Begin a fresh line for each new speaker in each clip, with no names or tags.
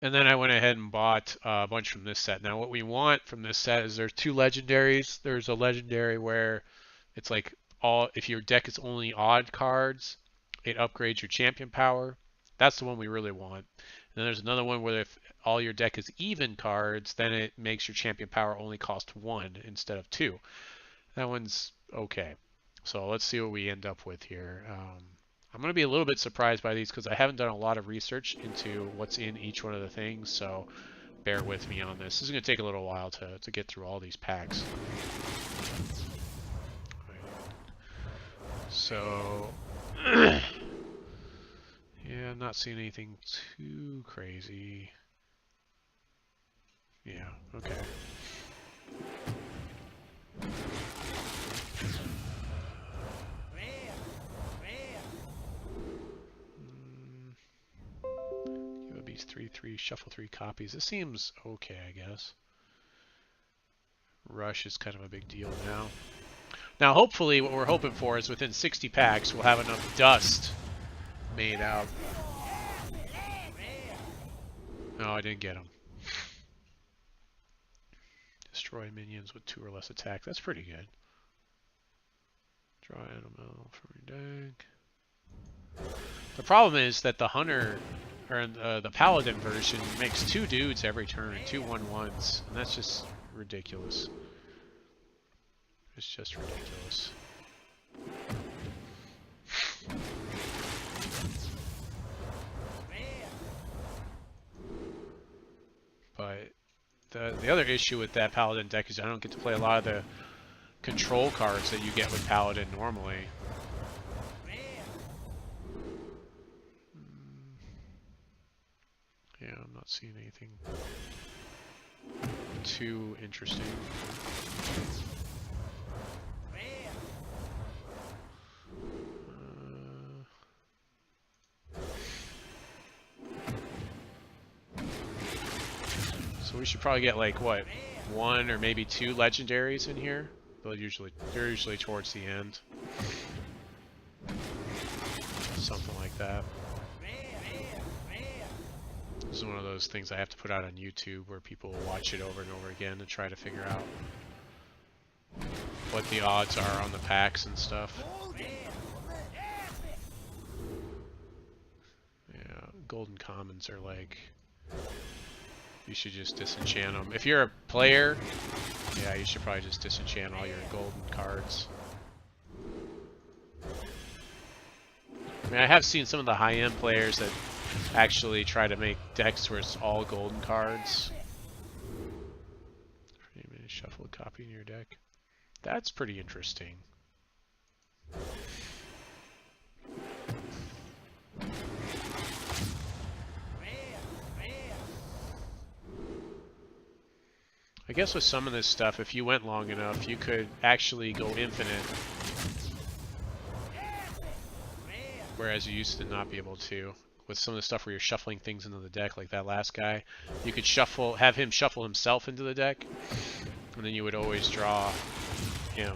And then I went ahead and bought a bunch from this set. Now, what we want from this set is there's two legendaries. There's a legendary where it's like all if your deck is only odd cards, it upgrades your champion power. That's the one we really want. And then there's another one where if all your deck is even cards, then it makes your champion power only cost one instead of two. That one's okay. So let's see what we end up with here. I'm going to be a little bit surprised by these because I haven't done a lot of research into what's in each one of the things, so bear with me on this. This is going to take a little while to get through all these packs. So, yeah, I'm not seeing anything too crazy. Yeah, okay. These 3/3, shuffle 3 copies. This seems okay, I guess. Rush is kind of a big deal now. Now, hopefully, what we're hoping for is within 60 packs, we'll have enough dust made out. No, I didn't get them. Destroy minions with 2 or less attack. That's pretty good. Draw animal from your deck. The problem is that the hunter, or the paladin version, makes 2 dudes every turn, 2 1/1s, and that's just ridiculous. It's just ridiculous. But the other issue with that paladin deck is I don't get to play a lot of the control cards that you get with paladin normally. Yeah, I'm not seeing anything too interesting. So we should probably get like what, 1 or maybe 2 legendaries in here. They're usually towards the end. Something like that. This is one of those things I have to put out on YouTube where people will watch it over and over again to try to figure out what the odds are on the packs and stuff. Yeah, golden commons are like, you should just disenchant them. If you're a player, yeah, you should probably just disenchant all your golden cards. I mean, I have seen some of the high-end players that actually try to make decks where it's all golden cards. Shuffle a copy in your deck. That's pretty interesting. I guess with some of this stuff, if you went long enough, you could actually go infinite. Whereas you used to not be able to. With some of the stuff where you're shuffling things into the deck, like that last guy, you could have him shuffle himself into the deck, and then you would always draw him.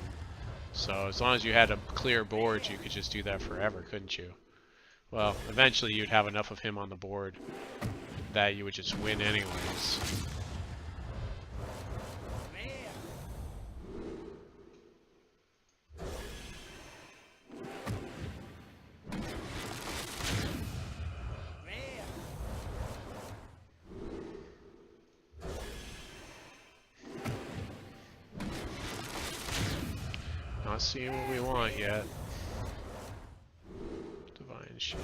So as long as you had a clear board, you could just do that forever, couldn't you? Well, eventually you'd have enough of him on the board that you would just win anyways. Not seeing what we want yet. Divine Shield.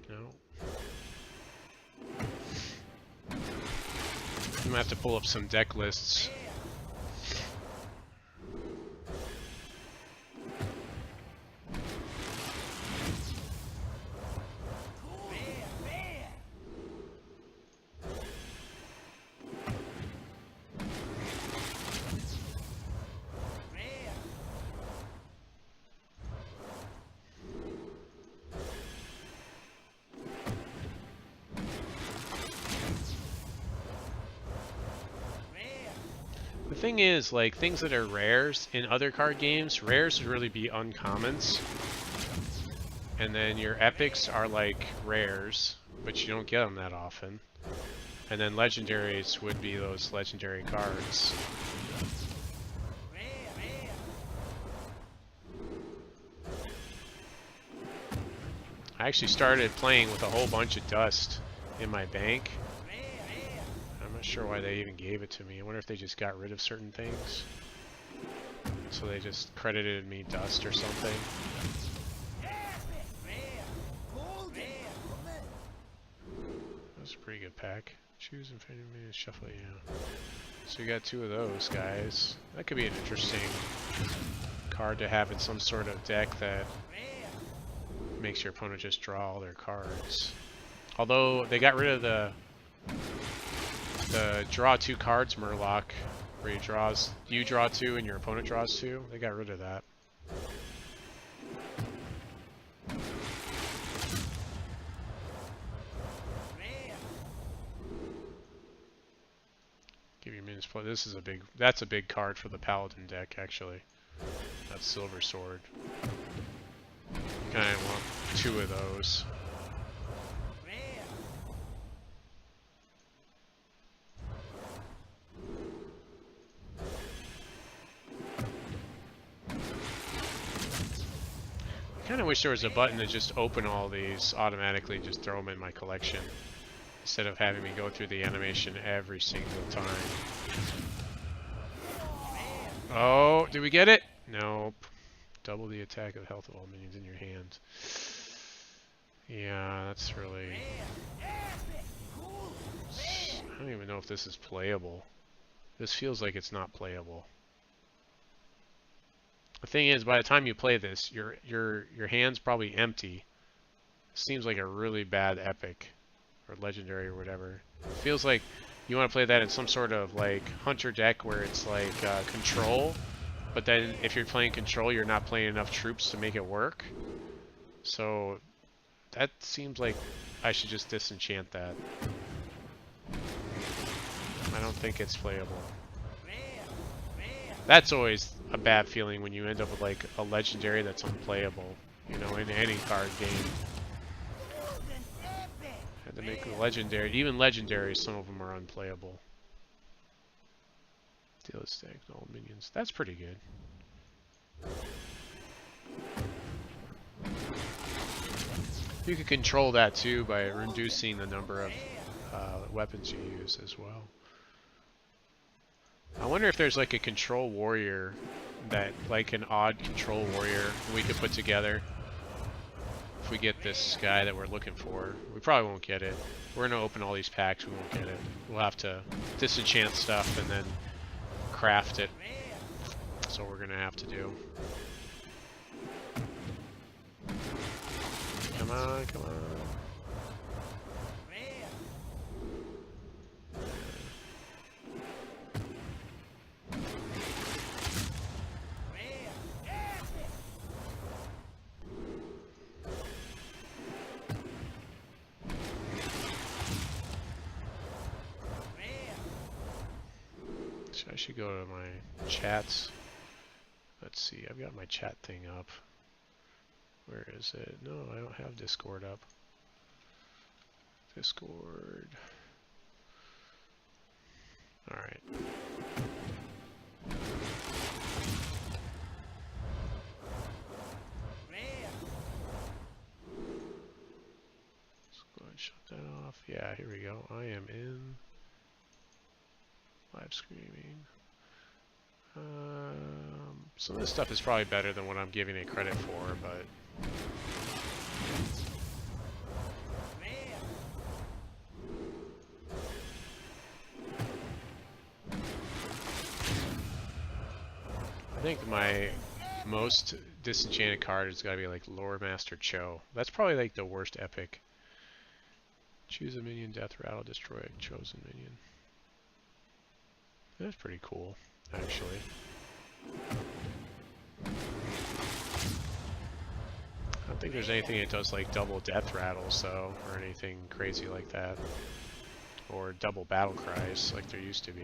No. I'm gonna have to pull up some deck lists. thing is, like, things that are rares in other card games, rares would really be uncommons. And then your epics are like rares, but you don't get them that often. And then legendaries would be those legendary cards. I actually started playing with a whole bunch of dust in my bank. I'm not sure why they even gave it to me. I wonder if they just got rid of certain things. So they just credited me dust or something. That's a pretty good pack. Choose and shuffle, yeah. So you got 2 of those guys. That could be an interesting card to have in some sort of deck that makes your opponent just draw all their cards. Although they got rid of the draw 2 cards Murloc, where you draw 2 and your opponent draws 2. They got rid of that. Give your minions play. This is that's a big card for the Paladin deck, actually. That's Silver Sword. You kind of want 2 of those. I kind of wish there was a button to just open all these automatically, just throw them in my collection, instead of having me go through the animation every single time. Oh, did we get it? Nope. Double the attack of health of all minions in your hand. Yeah, that's really... I don't even know if this is playable. This feels like it's not playable. The thing is, by the time you play this, your hand's probably empty. Seems like a really bad epic or legendary or whatever. It feels like you want to play that in some sort of like hunter deck where it's like control, but then if you're playing control, you're not playing enough troops to make it work. So that seems like I should just disenchant that. I don't think it's playable. That's always a bad feeling when you end up with like a legendary that's unplayable, you know, in any card game. Had to make a legendary, even legendaries, some of them are unplayable. Deal a stack to all minions. That's pretty good. You can control that too by reducing the number of weapons you use as well. I wonder if there's like a control warrior that, like an odd control warrior we could put together. If we get this guy that we're looking for. We probably won't get it. We're going to open all these packs, we won't get it. We'll have to disenchant stuff and then craft it. That's what we're going to have to do. Come on, come on. I should go to my chats. Let's see, I've got my chat thing up. Where is it? No, I don't have Discord up. Discord. Alright. Let's go ahead and shut that off. Yeah, here we go. I am in live streaming. Some of this stuff is probably better than what I'm giving it credit for, but I think my most disenchanted card has got to be like Lore Master Cho. That's probably like the worst epic. Choose a minion, death rattle, destroy a chosen minion. That's pretty cool, actually. I don't think there's anything that does like double death rattles though, or anything crazy like that. Or double battle cries like there used to be.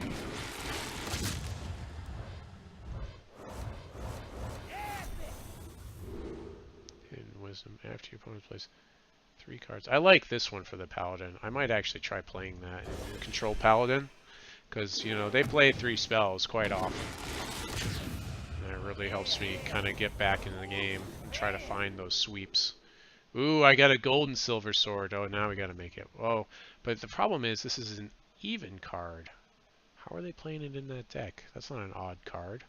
wisdom after your opponent plays 3 cards. I like this one for the paladin. I might actually try playing that in the control paladin, because you know they play 3 spells quite often. And it really helps me kind of get back into the game and try to find those sweeps. Ooh, I got a gold and silver sword. Oh, now we got to make it. Whoa. But the problem is this is an even card. How are they playing it in that deck? That's not an odd card.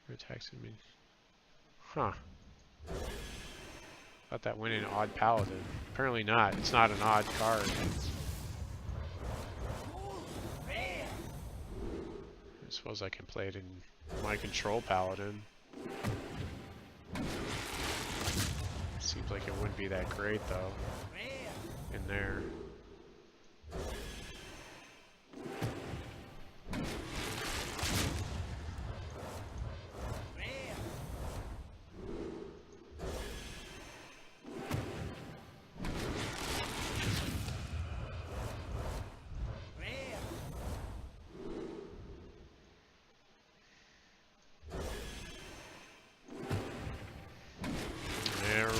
Your attacks me. Huh. Thought that went in odd paladin. Apparently not. It's not an odd card. I suppose I can play it in my control paladin. Seems like it wouldn't be that great though. In there.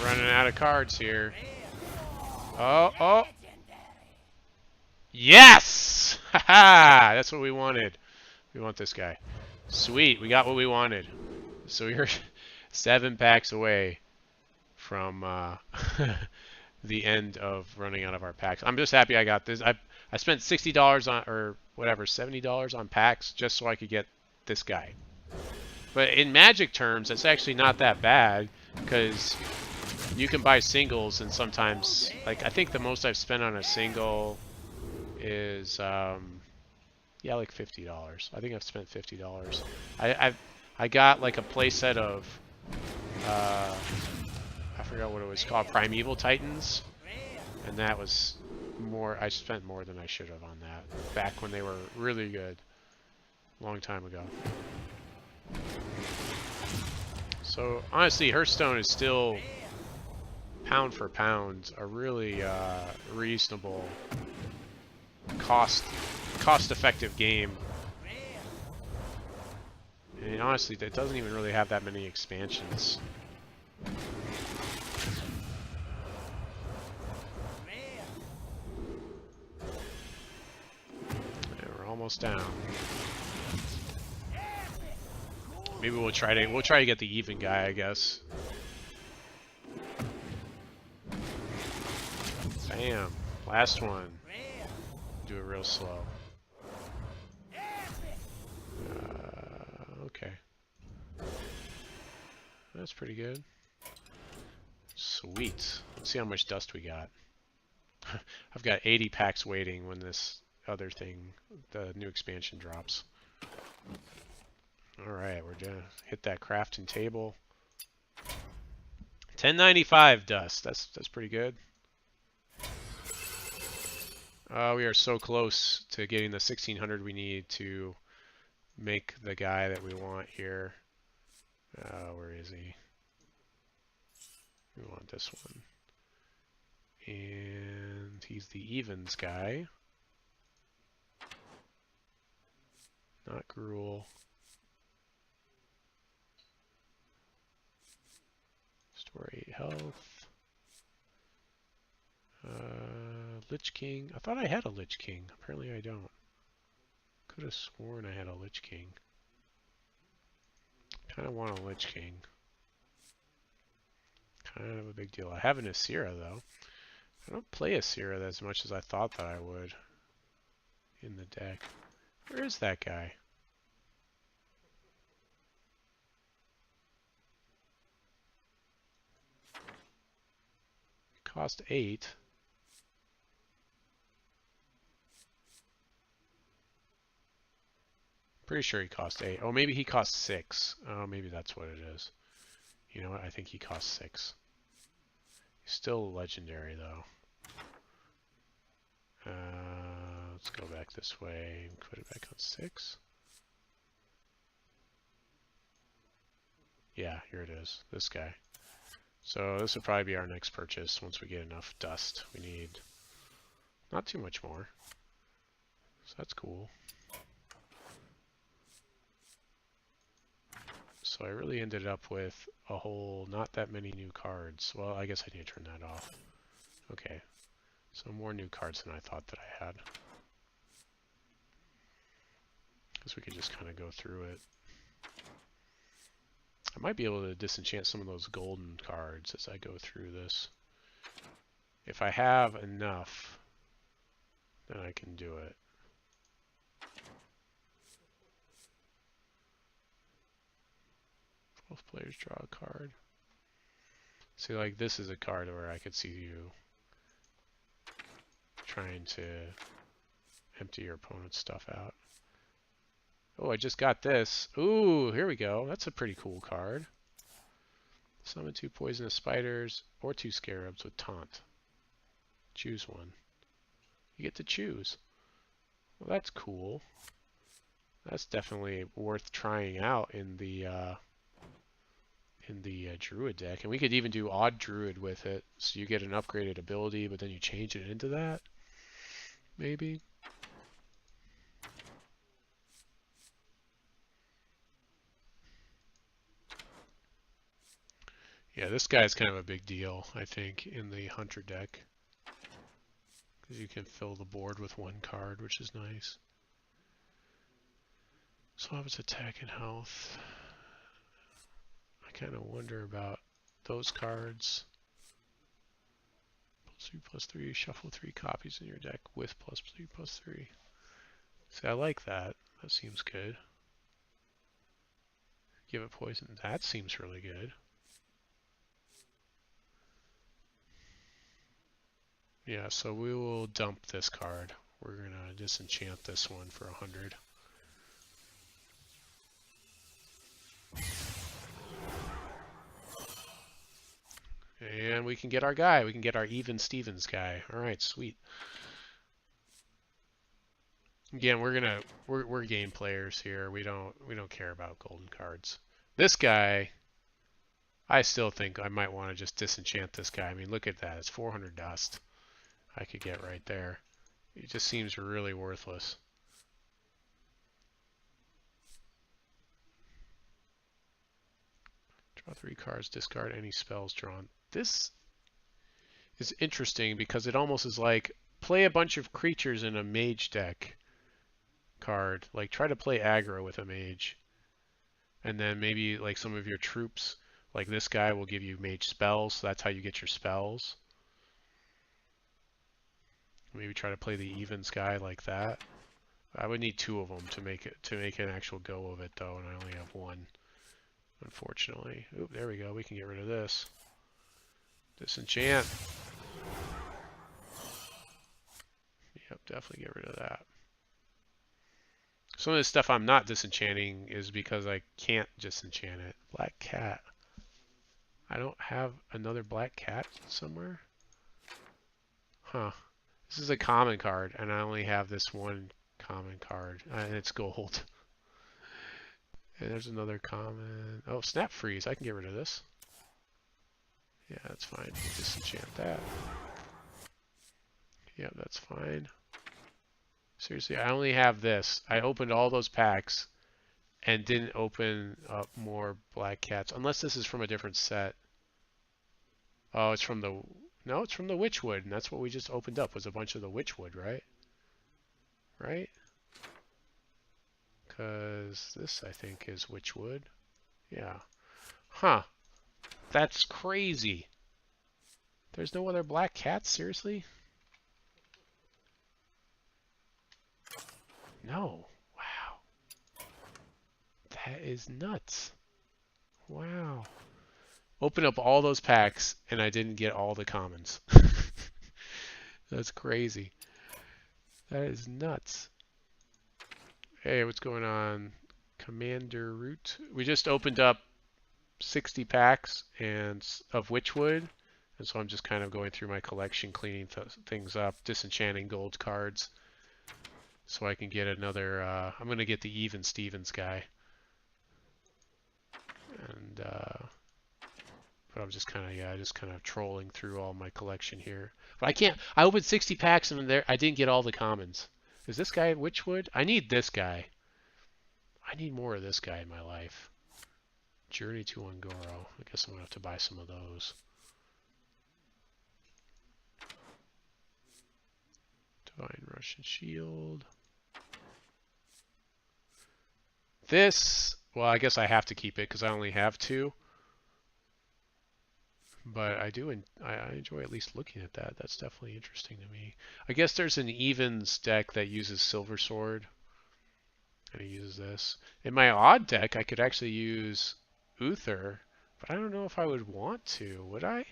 Running out of cards here. Oh. Yes! Haha! That's what we wanted. We want this guy. Sweet, we got what we wanted. So we're 7 packs away from the end of running out of our packs. I'm just happy I got this. I spent $60 on, or whatever, $70 on packs just so I could get this guy. But in Magic terms, it's actually not that bad, because you can buy singles, and sometimes, like, I think the most I've spent on a single is, yeah, like $50. I think I've spent $50. I got like a playset of, I forgot what it was called, Primeval Titans, and that was more. I spent more than I should have on that back when they were really good, long time ago. So honestly, Hearthstone is still, pound for pound, a really reasonable, cost-effective game. And honestly, it doesn't even really have that many expansions. And we're almost down. Maybe we'll try to get the even guy, I guess. Bam. Last one. Do it real slow. Okay. That's pretty good. Sweet. Let's see how much dust we got. I've got 80 packs waiting when this other thing, the new expansion, drops. Alright, we're gonna hit that crafting table. 1095 dust. That's pretty good. We are so close to getting the 1600 we need to make the guy that we want here. Where is he? We want this one. And he's the evens guy. Not Gruul. Store 8 health. Lich King. I thought I had a Lich King. Apparently I don't. Could have sworn I had a Lich King. Kind of want a Lich King. Kind of a big deal. I have an Asira though. I don't play Asira as much as I thought that I would in the deck. Where is that guy? Cost 8. Pretty sure he cost 8. Oh, maybe he cost 6. Oh, maybe that's what it is. You know what? I think he cost 6. He's still legendary, though. Let's go back this way and put it back on 6. Yeah, here it is. This guy. So this would probably be our next purchase once we get enough dust. We need not too much more. So that's cool. So I really ended up with a whole, not that many new cards. Well, I guess I need to turn that off. Okay, so more new cards than I thought that I had. Because we could just kind of go through it. I might be able to disenchant some of those golden cards as I go through this. If I have enough, then I can do it. Both players draw a card. See, like this is a card where I could see you trying to empty your opponent's stuff out. Oh, I just got this. Ooh, here we go. That's a pretty cool card. Summon 2 poisonous spiders or 2 scarabs with taunt. Choose one. You get to choose. Well, that's cool. That's definitely worth trying out in the druid deck. And we could even do odd druid with it. So you get an upgraded ability, but then you change it into that. Maybe. Yeah, this guy's kind of a big deal, I think, in the hunter deck. Because you can fill the board with 1 card, which is nice. So I was attack and health. I kind of wonder about those cards. +3/+3, shuffle 3 copies in your deck with +3/+3. See, I like that. That seems good. Give it poison. That seems really good. Yeah, so we will dump this card. We're going to disenchant this one for 100. And we can get our guy. We can get our Even Stevens guy. All right, sweet. Again, we're game players here. We don't care about golden cards. This guy, I still think I might want to just disenchant this guy. I mean, look at that. It's 400 dust. I could get right there. It just seems really worthless. Draw 3 cards, discard any spells drawn. This is interesting because it almost is like play a bunch of creatures in a mage deck card. Like try to play aggro with a mage. And then maybe like some of your troops, like this guy will give you mage spells, so that's how you get your spells. Maybe try to play the evens guy like that. I would need 2 of them to make an actual go of it though, and I only have 1, unfortunately. Oop, there we go. We can get rid of this. Disenchant. Yep, definitely get rid of that. Some of the stuff I'm not disenchanting is because I can't disenchant it. Black cat. I don't have another black cat somewhere? Huh. This is a common card, and I only have this 1 common card, and it's gold. And there's another common. Oh, Snap Freeze. I can get rid of this. Yeah, that's fine. Disenchant that. Yeah, that's fine. Seriously, I only have this. I opened all those packs and didn't open up more black cats. Unless this is from a different set. Oh, it's from the... No, it's from the Witchwood, and that's what we just opened up, was a bunch of the Witchwood, right? Right? Because this, I think, is Witchwood. Yeah. Huh. That's crazy. There's no other black cats? Seriously? No. Wow. That is nuts. Wow. Open up all those packs, and I didn't get all the commons. That's crazy. That is nuts. Hey, what's going on? Commander Root. We just opened up 60 packs and of Witchwood, and so I'm just kind of going through my collection, cleaning things up, disenchanting gold cards, so I can get another. I'm gonna get the Even Stevens guy, and but I'm just kind of trolling through all my collection here. But I can't. I opened 60 packs and there I didn't get all the commons. Is this guy at Witchwood? I need this guy. I need more of this guy in my life. Journey to Ungoro. I guess I'm gonna have to buy some of those. Divine Russian Shield. This, well, I guess I have to keep it because I only have 2. But I enjoy at least looking at that. That's definitely interesting to me. I guess there's an evens deck that uses Silver Sword. And it uses this. In my odd deck, I could actually use Uther, but I don't know if I would want to. Would I?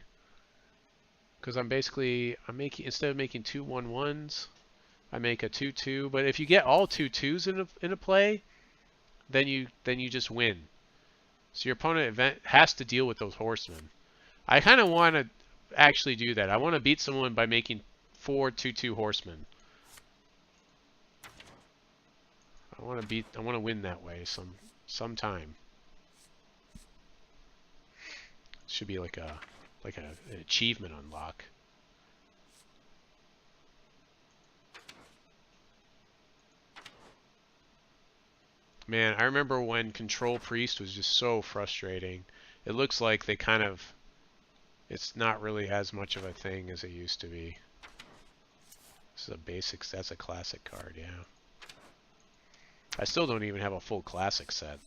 Because I'm making, instead of making 2 1/1s, I make a 2/2. But if you get all 2/2s in a play, then you just win. So your opponent has to deal with those horsemen. I kind of want to actually do that. I want to beat someone by making 4 2/2 horsemen. I want to win that way sometime. Should be like an achievement unlock. Man, I remember when Control Priest was just so frustrating. It looks like they kind of, it's not really as much of a thing as it used to be. This is a basics, that's a classic card, yeah. I still don't even have a full classic set.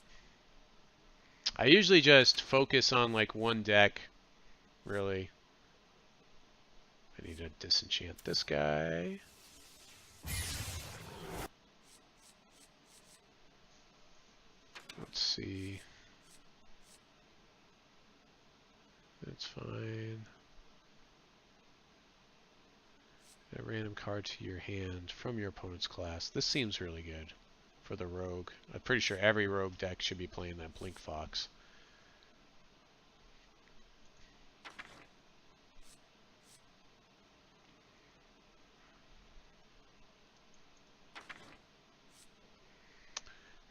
I usually just focus on like one deck, really. I need to disenchant this guy. Let's see. That's fine. A random card to your hand from your opponent's class. This seems really good for the rogue. I'm pretty sure every rogue deck should be playing that Blink Fox.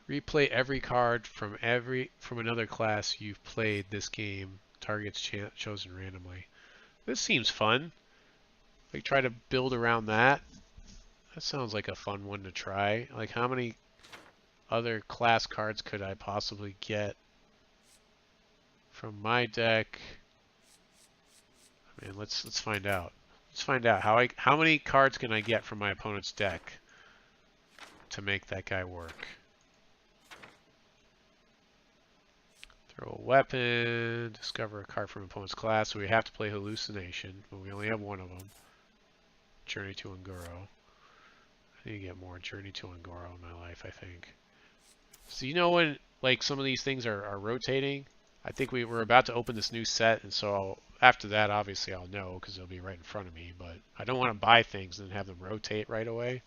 Replay every card from another class you've played this game. Targets chosen randomly. This seems fun. Like try to build around that. That sounds like a fun one to try. Like how many other class cards could I possibly get from my deck? Man, let's find out. Let's find out how many cards can I get from my opponent's deck to make that guy work. Throw a weapon, discover a card from opponent's class. So we have to play Hallucination, but we only have one of them. Journey to Ungoro. I need to get more Journey to Ungoro in my life, I think. So you know when like some of these things are rotating? I think we're about to open this new set, and so after that, obviously I'll know because they'll be right in front of me. But I don't want to buy things and have them rotate right away.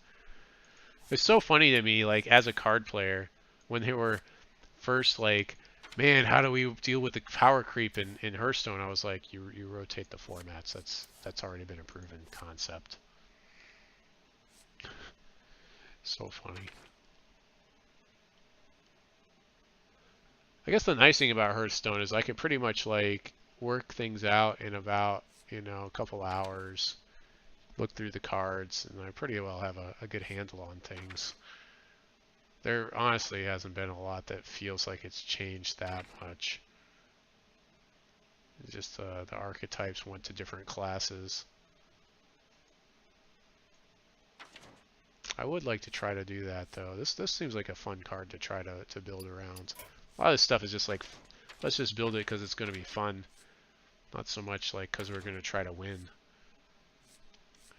It's so funny to me, like as a card player, when they were first like, man, how do we deal with the power creep in Hearthstone? I was like, you rotate the formats. That's already been a proven concept. So funny. I guess the nice thing about Hearthstone is I can pretty much like work things out in about, a couple hours, look through the cards, and I pretty well have a good handle on things. There honestly hasn't been a lot that feels like it's changed that much. It's just the archetypes went to different classes. I would like to try to do that though. This seems like a fun card to try to build around. A lot of this stuff is just like, let's just build it because it's going to be fun. Not so much like because we're going to try to win.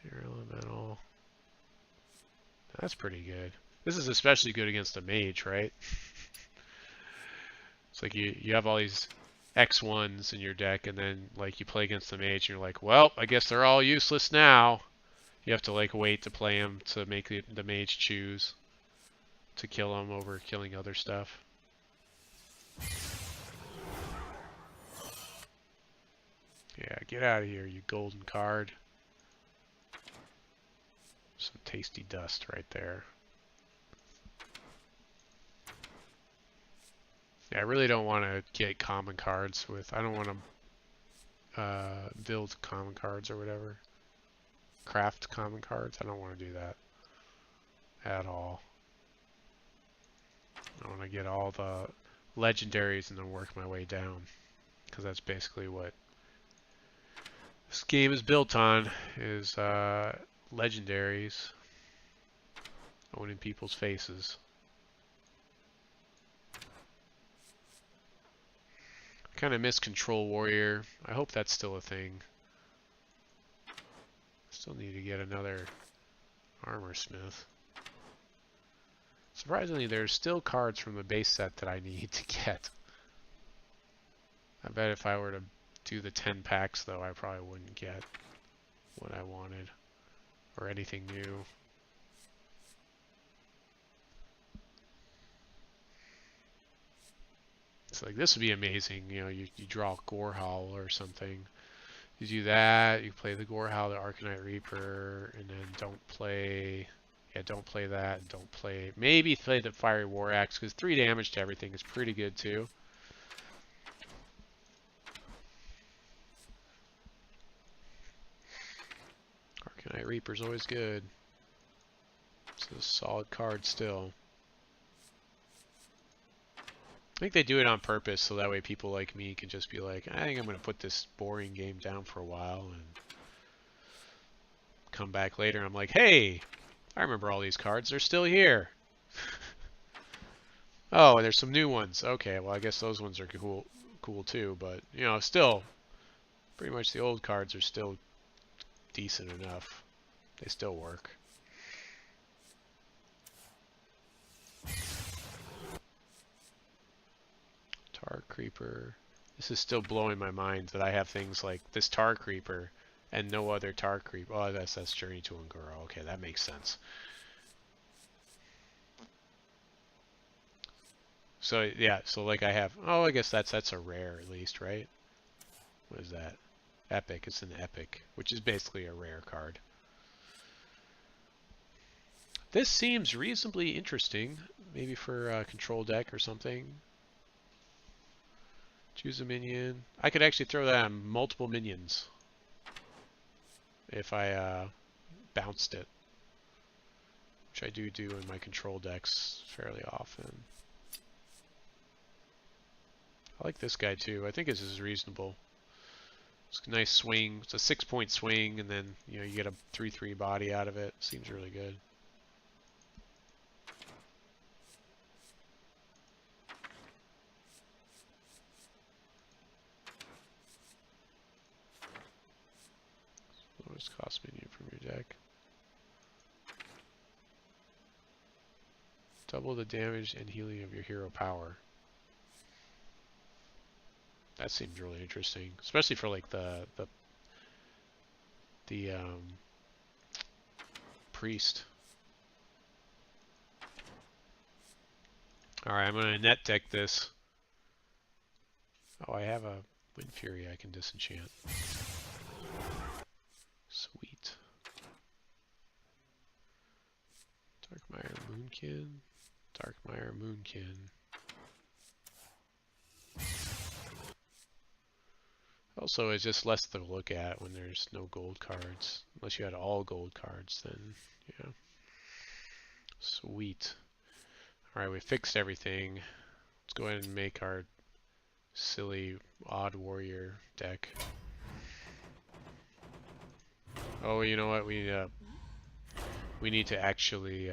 Air Elemental. That's pretty good. This is especially good against a mage, right? It's like you have all these X1s in your deck, and then like you play against the mage, and you're like, well, I guess they're all useless now. You have to like wait to play him to make the mage choose to kill him over killing other stuff. Yeah, get out of here, you golden card. Some tasty dust right there. Yeah, I really don't want to get common cards with. I don't want to build common cards or whatever. Craft common cards. I don't want to do that at all. I want to get all legendaries and then work my way down. Because that's basically what this game is built on, is legendaries owning people's faces. I kind of miss Control Warrior. I hope that's still a thing. Still need to get another Armor Smith. Surprisingly, there's still cards from the base set that I need to get. I bet if I were to do the 10 packs, though, I probably wouldn't get what I wanted or anything new. It's like, this would be amazing. You know, you draw Gorehowl or something. You do that, you play the Gorehowl, the Arcanite Reaper, and then don't play... Yeah, don't play that, and don't play... Maybe play the Fiery War Axe, because 3 damage to everything is pretty good, too. Arcanite Reaper's always good. It's a solid card still. I think they do it on purpose, so that way people like me can just be like, I think I'm going to put this boring game down for a while, and come back later, and I'm like, hey! I remember all these cards. They're still here. Oh, and there's some new ones. Okay, well, I guess those ones are cool too. But, you know, still, pretty much the old cards are still decent enough. They still work. Tar Creeper. This is still blowing my mind that I have things like this Tar Creeper and no other Tar Creeper. Oh, that's Journey to Ungoro. Okay, that makes sense. So yeah, so like I have. Oh, I guess that's a rare at least, right? What is that? Epic. It's an epic, which is basically a rare card. This seems reasonably interesting, maybe for a control deck or something. Choose a minion. I could actually throw that on multiple minions if I bounced it, which I do in my control decks fairly often. I like this guy too. I think this is reasonable. It's a nice swing. It's a 6-point swing, and then you know you get a 3/3 body out of it. Seems really good. Lowest cost minion from your deck. Double the damage and healing of your hero power. That seems really interesting, especially for like the priest. All right, I'm gonna net deck this. Oh, I have a Wind Fury I can disenchant. Sweet. Darkmire Moonkin. Darkmire Moonkin. Also, it's just less to look at when there's no gold cards. Unless you had all gold cards, then, yeah. Sweet. Alright, we fixed everything. Let's go ahead and make our silly Odd Warrior deck. Oh, you know what? We need to actually